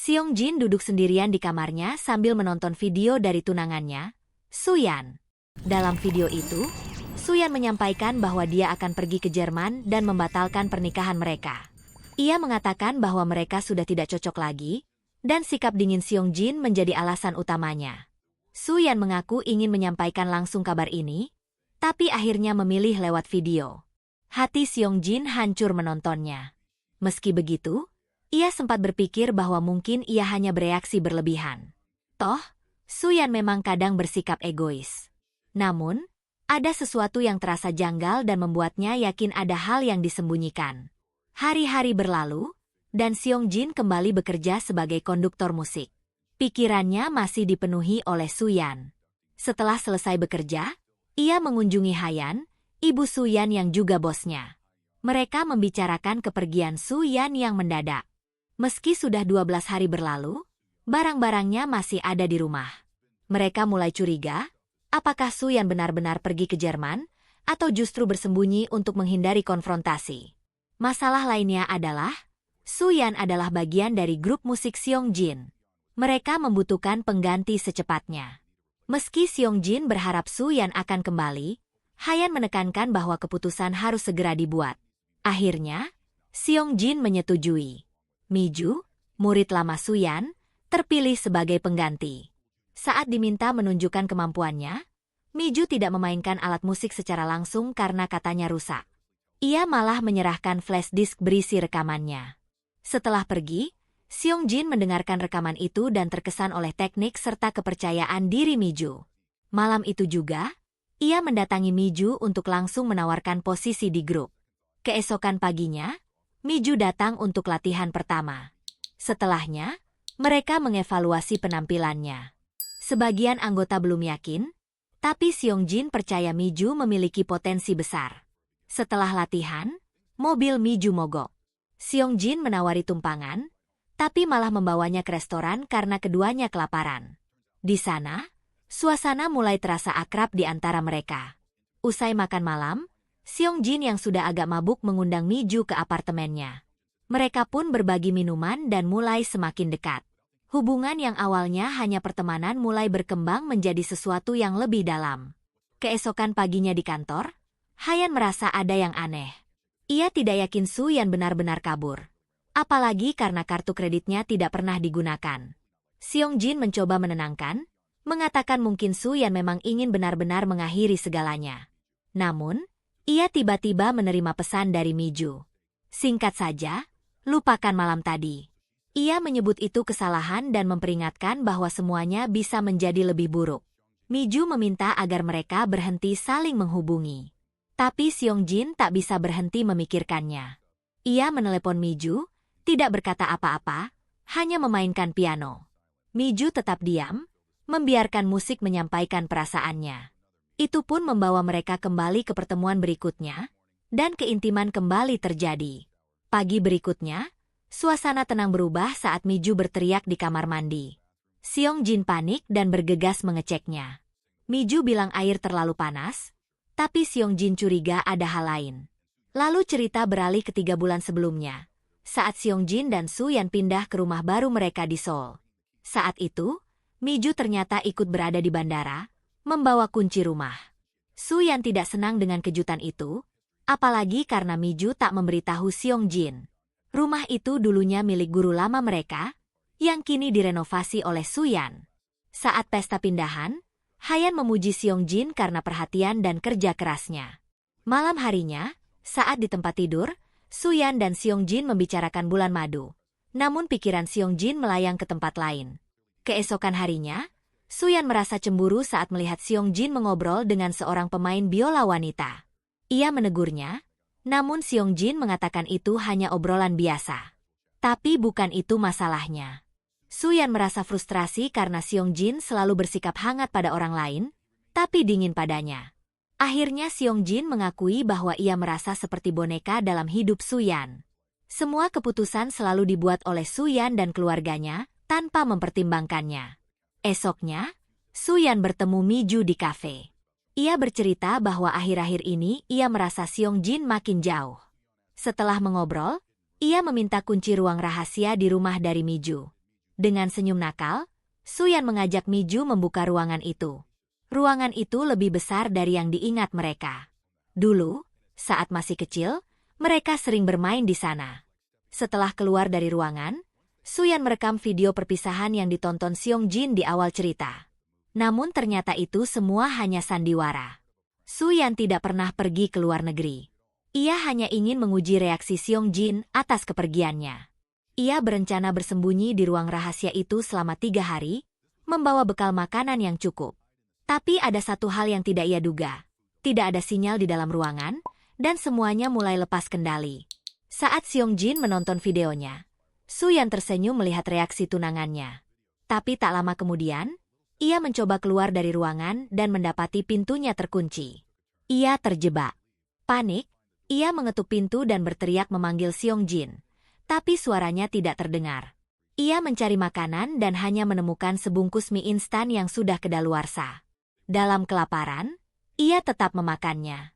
Seong Jin duduk sendirian di kamarnya sambil menonton video dari tunangannya, Suyan. Dalam video itu, Suyan menyampaikan bahwa dia akan pergi ke Jerman dan membatalkan pernikahan mereka. Ia mengatakan bahwa mereka sudah tidak cocok lagi, dan sikap dingin Seong Jin menjadi alasan utamanya. Suyan mengaku ingin menyampaikan langsung kabar ini, tapi akhirnya memilih lewat video. Hati Seong Jin hancur menontonnya. Meski begitu, ia sempat berpikir bahwa mungkin ia hanya bereaksi berlebihan. Toh, Suyan memang kadang bersikap egois. Namun, ada sesuatu yang terasa janggal dan membuatnya yakin ada hal yang disembunyikan. Hari-hari berlalu, dan Seong Jin kembali bekerja sebagai konduktor musik. Pikirannya masih dipenuhi oleh Suyan. Setelah selesai bekerja, ia mengunjungi Hayan, ibu Suyan yang juga bosnya. Mereka membicarakan kepergian Suyan yang mendadak. Meski sudah 12 hari berlalu, barang-barangnya masih ada di rumah. Mereka mulai curiga, apakah Suyan benar-benar pergi ke Jerman, atau justru bersembunyi untuk menghindari konfrontasi. Masalah lainnya adalah, Suyan adalah bagian dari grup musik Seong Jin. Mereka membutuhkan pengganti secepatnya. Meski Seong Jin berharap Suyan akan kembali, Hayan menekankan bahwa keputusan harus segera dibuat. Akhirnya, Seong Jin menyetujui. Miju, murid lama Suyan, terpilih sebagai pengganti. Saat diminta menunjukkan kemampuannya, Miju tidak memainkan alat musik secara langsung karena katanya rusak. Ia malah menyerahkan flash disk berisi rekamannya. Setelah pergi, Seong Jin mendengarkan rekaman itu dan terkesan oleh teknik serta kepercayaan diri Miju. Malam itu juga, ia mendatangi Miju untuk langsung menawarkan posisi di grup. Keesokan paginya, Miju datang untuk latihan pertama. Setelahnya, mereka mengevaluasi penampilannya. Sebagian anggota belum yakin, tapi Seong Jin percaya Miju memiliki potensi besar. Setelah latihan, mobil Miju mogok. Seong Jin menawari tumpangan, tapi malah membawanya ke restoran karena keduanya kelaparan. Di sana, suasana mulai terasa akrab di antara mereka. Usai makan malam, Seong Jin yang sudah agak mabuk mengundang Miju ke apartemennya. Mereka pun berbagi minuman dan mulai semakin dekat. Hubungan yang awalnya hanya pertemanan mulai berkembang menjadi sesuatu yang lebih dalam. Keesokan paginya di kantor, Hayan merasa ada yang aneh. Ia tidak yakin Suyan benar-benar kabur. Apalagi karena kartu kreditnya tidak pernah digunakan. Seong Jin mencoba menenangkan, mengatakan mungkin Suyan memang ingin benar-benar mengakhiri segalanya. Namun, ia tiba-tiba menerima pesan dari Miju. Singkat saja, lupakan malam tadi. Ia menyebut itu kesalahan dan memperingatkan bahwa semuanya bisa menjadi lebih buruk. Miju meminta agar mereka berhenti saling menghubungi. Tapi Seong Jin tak bisa berhenti memikirkannya. Ia menelepon Miju, tidak berkata apa-apa, hanya memainkan piano. Miju tetap diam, membiarkan musik menyampaikan perasaannya. Itu pun membawa mereka kembali ke pertemuan berikutnya, dan keintiman kembali terjadi. Pagi berikutnya, suasana tenang berubah saat Miju berteriak di kamar mandi. Seong Jin panik dan bergegas mengeceknya. Miju bilang air terlalu panas, tapi Seong Jin curiga ada hal lain. Lalu cerita beralih ke 3 bulan sebelumnya, saat Seong Jin dan Suyan pindah ke rumah baru mereka di Seoul. Saat itu, Miju ternyata ikut berada di bandara, membawa kunci rumah. Suyan tidak senang dengan kejutan itu, apalagi karena Miju tak memberitahu Seong Jin. Rumah itu dulunya milik guru lama mereka, yang kini direnovasi oleh Suyan. Saat pesta pindahan, Hayan memuji Seong Jin karena perhatian dan kerja kerasnya. Malam harinya, saat di tempat tidur, Suyan dan Seong Jin membicarakan bulan madu. Namun pikiran Seong Jin melayang ke tempat lain. Keesokan harinya, Suyan merasa cemburu saat melihat Seong Jin mengobrol dengan seorang pemain biola wanita. Ia menegurnya, namun Seong Jin mengatakan itu hanya obrolan biasa. Tapi bukan itu masalahnya. Suyan merasa frustrasi karena Seong Jin selalu bersikap hangat pada orang lain, tapi dingin padanya. Akhirnya Seong Jin mengakui bahwa ia merasa seperti boneka dalam hidup Suyan. Semua keputusan selalu dibuat oleh Suyan dan keluarganya, tanpa mempertimbangkannya. Esoknya, Suyan bertemu Miju di kafe. Ia bercerita bahwa akhir-akhir ini ia merasa Seong Jin makin jauh. Setelah mengobrol, ia meminta kunci ruang rahasia di rumah dari Miju. Dengan senyum nakal, Suyan mengajak Miju membuka ruangan itu. Ruangan itu lebih besar dari yang diingat mereka. Dulu, saat masih kecil, mereka sering bermain di sana. Setelah keluar dari ruangan, Suyan merekam video perpisahan yang ditonton Seong Jin di awal cerita. Namun ternyata itu semua hanya sandiwara. Suyan tidak pernah pergi ke luar negeri. Ia hanya ingin menguji reaksi Seong Jin atas kepergiannya. Ia berencana bersembunyi di ruang rahasia itu selama 3 hari, membawa bekal makanan yang cukup. Tapi ada satu hal yang tidak ia duga. Tidak ada sinyal di dalam ruangan, dan semuanya mulai lepas kendali. Saat Seong Jin menonton videonya, Suyan tersenyum melihat reaksi tunangannya. Tapi tak lama kemudian, ia mencoba keluar dari ruangan dan mendapati pintunya terkunci. Ia terjebak. Panik, ia mengetuk pintu dan berteriak memanggil Seong Jin. Tapi suaranya tidak terdengar. Ia mencari makanan dan hanya menemukan sebungkus mie instan yang sudah kedaluarsa. Dalam kelaparan, ia tetap memakannya.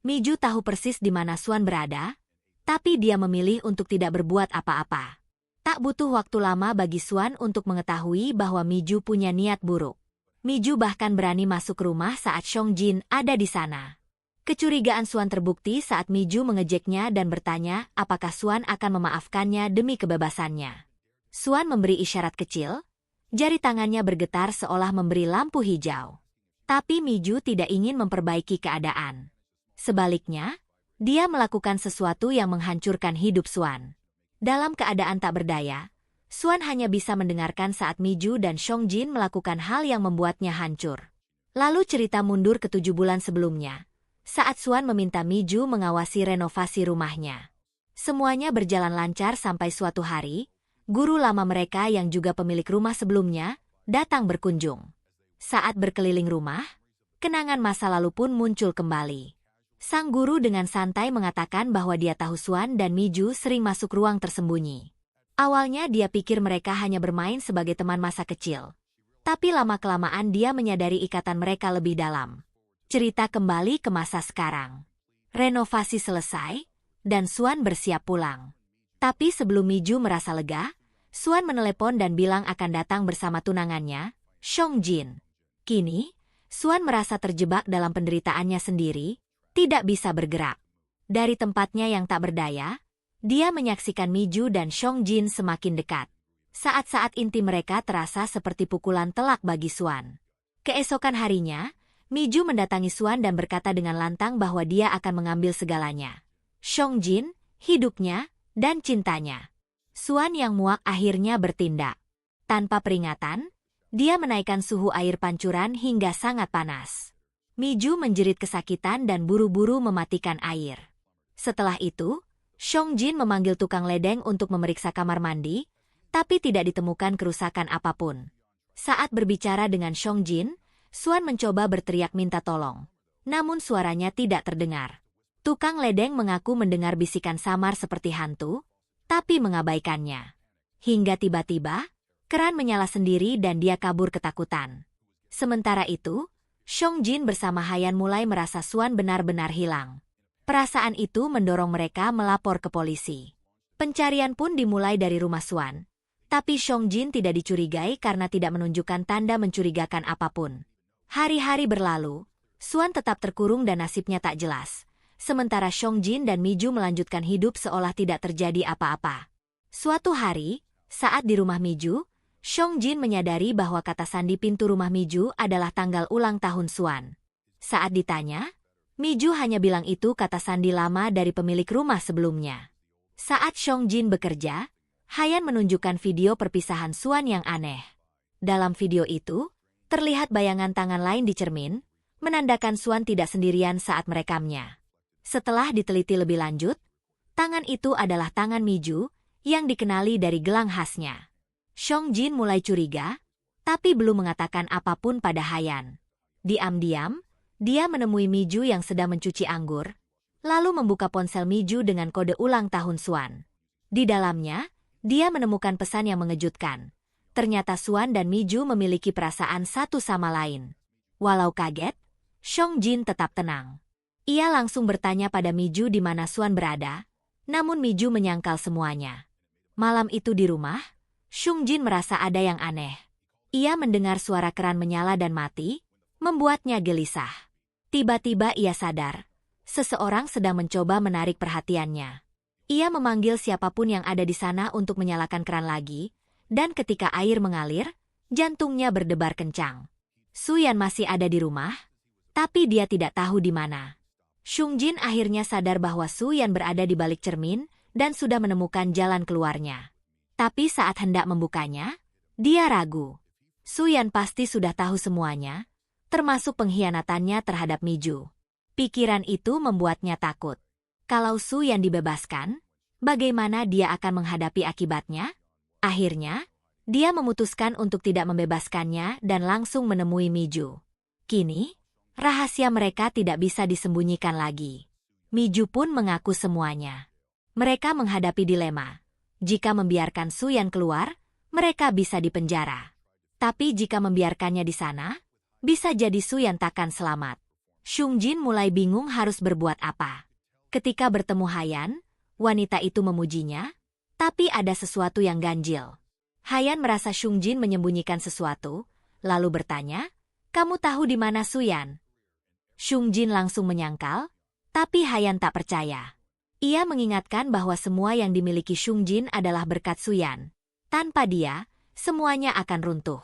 Miju tahu persis di mana Suan berada, tapi dia memilih untuk tidak berbuat apa-apa. Tak butuh waktu lama bagi Suan untuk mengetahui bahwa Miju punya niat buruk. Miju bahkan berani masuk rumah saat Seong Jin ada di sana. Kecurigaan Suan terbukti saat Miju mengejeknya dan bertanya apakah Suan akan memaafkannya demi kebebasannya. Suan memberi isyarat kecil, jari tangannya bergetar seolah memberi lampu hijau. Tapi Miju tidak ingin memperbaiki keadaan. Sebaliknya, dia melakukan sesuatu yang menghancurkan hidup Suan. Dalam keadaan tak berdaya, Suan hanya bisa mendengarkan saat Miju dan Seong Jin melakukan hal yang membuatnya hancur. Lalu cerita mundur ke 7 bulan sebelumnya. Saat Suan meminta Miju mengawasi renovasi rumahnya. Semuanya berjalan lancar sampai suatu hari, guru lama mereka yang juga pemilik rumah sebelumnya, datang berkunjung. Saat berkeliling rumah, kenangan masa lalu pun muncul kembali. Sang guru dengan santai mengatakan bahwa dia tahu Suan dan Miju sering masuk ruang tersembunyi. Awalnya dia pikir mereka hanya bermain sebagai teman masa kecil. Tapi lama-kelamaan dia menyadari ikatan mereka lebih dalam. Cerita kembali ke masa sekarang. Renovasi selesai, dan Suan bersiap pulang. Tapi sebelum Miju merasa lega, Suan menelepon dan bilang akan datang bersama tunangannya, Seong Jin. Kini, Suan merasa terjebak dalam penderitaannya sendiri, tidak bisa bergerak. Dari tempatnya yang tak berdaya, dia menyaksikan Miju dan Seong Jin semakin dekat. Saat-saat inti mereka terasa seperti pukulan telak bagi Suan. Keesokan harinya, Miju mendatangi Suan dan berkata dengan lantang bahwa dia akan mengambil segalanya. Seong Jin, hidupnya, dan cintanya. Suan yang muak akhirnya bertindak. Tanpa peringatan, dia menaikkan suhu air pancuran hingga sangat panas. Miju menjerit kesakitan dan buru-buru mematikan air. Setelah itu, Seong Jin memanggil tukang ledeng untuk memeriksa kamar mandi, tapi tidak ditemukan kerusakan apapun. Saat berbicara dengan Seong Jin, Suan mencoba berteriak minta tolong. Namun suaranya tidak terdengar. Tukang ledeng mengaku mendengar bisikan samar seperti hantu, tapi mengabaikannya. Hingga tiba-tiba, keran menyala sendiri dan dia kabur ketakutan. Sementara itu, Seong Jin bersama Hayan mulai merasa Suan benar-benar hilang. Perasaan itu mendorong mereka melapor ke polisi. Pencarian pun dimulai dari rumah Suan. Tapi Seong Jin tidak dicurigai karena tidak menunjukkan tanda mencurigakan apapun. Hari-hari berlalu, Suan tetap terkurung dan nasibnya tak jelas. Sementara Seong Jin dan Miju melanjutkan hidup seolah tidak terjadi apa-apa. Suatu hari, saat di rumah Miju, Seong Jin menyadari bahwa kata sandi pintu rumah Miju adalah tanggal ulang tahun Suan. Saat ditanya, Miju hanya bilang itu kata sandi lama dari pemilik rumah sebelumnya. Saat Seong Jin bekerja, Hayan menunjukkan video perpisahan Suan yang aneh. Dalam video itu, terlihat bayangan tangan lain di cermin, menandakan Suan tidak sendirian saat merekamnya. Setelah diteliti lebih lanjut, tangan itu adalah tangan Miju, yang dikenali dari gelang khasnya. Seong Jin mulai curiga, tapi belum mengatakan apapun pada Hayan. Diam-diam, dia menemui Miju yang sedang mencuci anggur, lalu membuka ponsel Miju dengan kode ulang tahun Suan. Di dalamnya, dia menemukan pesan yang mengejutkan. Ternyata Suan dan Miju memiliki perasaan satu sama lain. Walau kaget, Seong Jin tetap tenang. Ia langsung bertanya pada Miju di mana Suan berada, namun Miju menyangkal semuanya. Malam itu di rumah, Shung Jin merasa ada yang aneh. Ia mendengar suara keran menyala dan mati, membuatnya gelisah. Tiba-tiba ia sadar, seseorang sedang mencoba menarik perhatiannya. Ia memanggil siapapun yang ada di sana untuk menyalakan keran lagi, dan ketika air mengalir, jantungnya berdebar kencang. Suyan masih ada di rumah, tapi dia tidak tahu di mana. Shung Jin akhirnya sadar bahwa Suyan berada di balik cermin dan sudah menemukan jalan keluarnya. Tapi saat hendak membukanya, dia ragu. Suyan pasti sudah tahu semuanya, termasuk pengkhianatannya terhadap Miju. Pikiran itu membuatnya takut. Kalau Suyan dibebaskan, bagaimana dia akan menghadapi akibatnya? Akhirnya, dia memutuskan untuk tidak membebaskannya dan langsung menemui Miju. Kini, rahasia mereka tidak bisa disembunyikan lagi. Miju pun mengaku semuanya. Mereka menghadapi dilema. Jika membiarkan Suyan keluar, mereka bisa dipenjara. Tapi jika membiarkannya di sana, bisa jadi Suyan takkan selamat. Shung Jin mulai bingung harus berbuat apa. Ketika bertemu Hayan, wanita itu memujinya, tapi ada sesuatu yang ganjil. Hayan merasa Shung Jin menyembunyikan sesuatu, lalu bertanya, "Kamu tahu di mana Suyan?" Shung Jin langsung menyangkal, tapi Hayan tak percaya. Ia mengingatkan bahwa semua yang dimiliki Shung Jin adalah berkat Suyan. Tanpa dia, semuanya akan runtuh.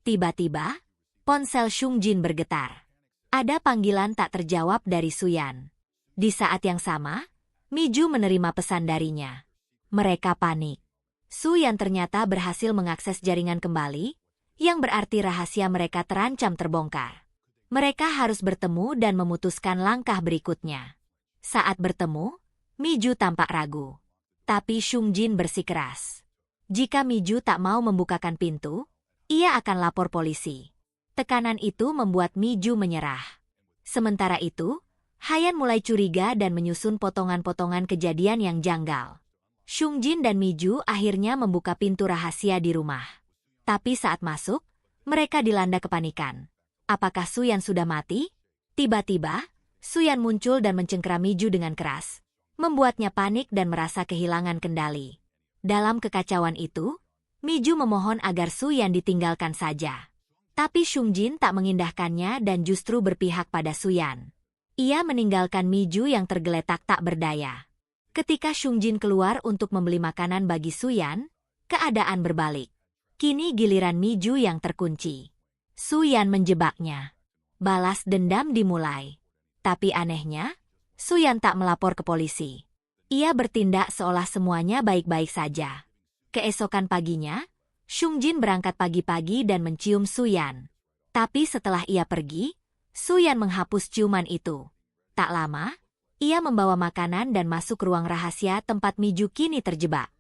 Tiba-tiba, ponsel Shung Jin bergetar. Ada panggilan tak terjawab dari Suyan. Di saat yang sama, Miju menerima pesan darinya. Mereka panik. Suyan ternyata berhasil mengakses jaringan kembali, yang berarti rahasia mereka terancam terbongkar. Mereka harus bertemu dan memutuskan langkah berikutnya. Saat bertemu, Miju tampak ragu. Tapi Shung Jin bersikeras. Jika Miju tak mau membukakan pintu, ia akan lapor polisi. Tekanan itu membuat Miju menyerah. Sementara itu, Hayan mulai curiga dan menyusun potongan-potongan kejadian yang janggal. Shung Jin dan Miju akhirnya membuka pintu rahasia di rumah. Tapi saat masuk, mereka dilanda kepanikan. Apakah Suyan sudah mati? Tiba-tiba, Suyan muncul dan mencengkeram Miju dengan keras, membuatnya panik dan merasa kehilangan kendali. Dalam kekacauan itu, Miju memohon agar Suyan ditinggalkan saja. Tapi Shung Jin tak mengindahkannya dan justru berpihak pada Suyan. Ia meninggalkan Miju yang tergeletak tak berdaya. Ketika Shung Jin keluar untuk membeli makanan bagi Suyan, keadaan berbalik. Kini giliran Miju yang terkunci. Suyan menjebaknya. Balas dendam dimulai. Tapi anehnya, Suyan tak melapor ke polisi. Ia bertindak seolah semuanya baik-baik saja. Keesokan paginya, Shung Jin berangkat pagi-pagi dan mencium Suyan. Tapi setelah ia pergi, Suyan menghapus ciuman itu. Tak lama, ia membawa makanan dan masuk ruang rahasia tempat Miju kini terjebak.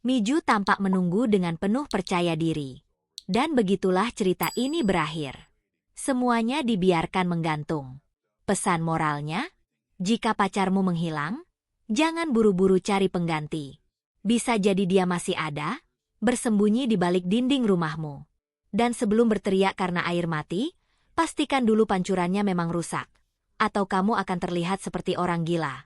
Miju tampak menunggu dengan penuh percaya diri. Dan begitulah cerita ini berakhir. Semuanya dibiarkan menggantung. Pesan moralnya, jika pacarmu menghilang, jangan buru-buru cari pengganti. Bisa jadi dia masih ada, bersembunyi di balik dinding rumahmu. Dan sebelum berteriak karena air mati, pastikan dulu pancurannya memang rusak. Atau kamu akan terlihat seperti orang gila.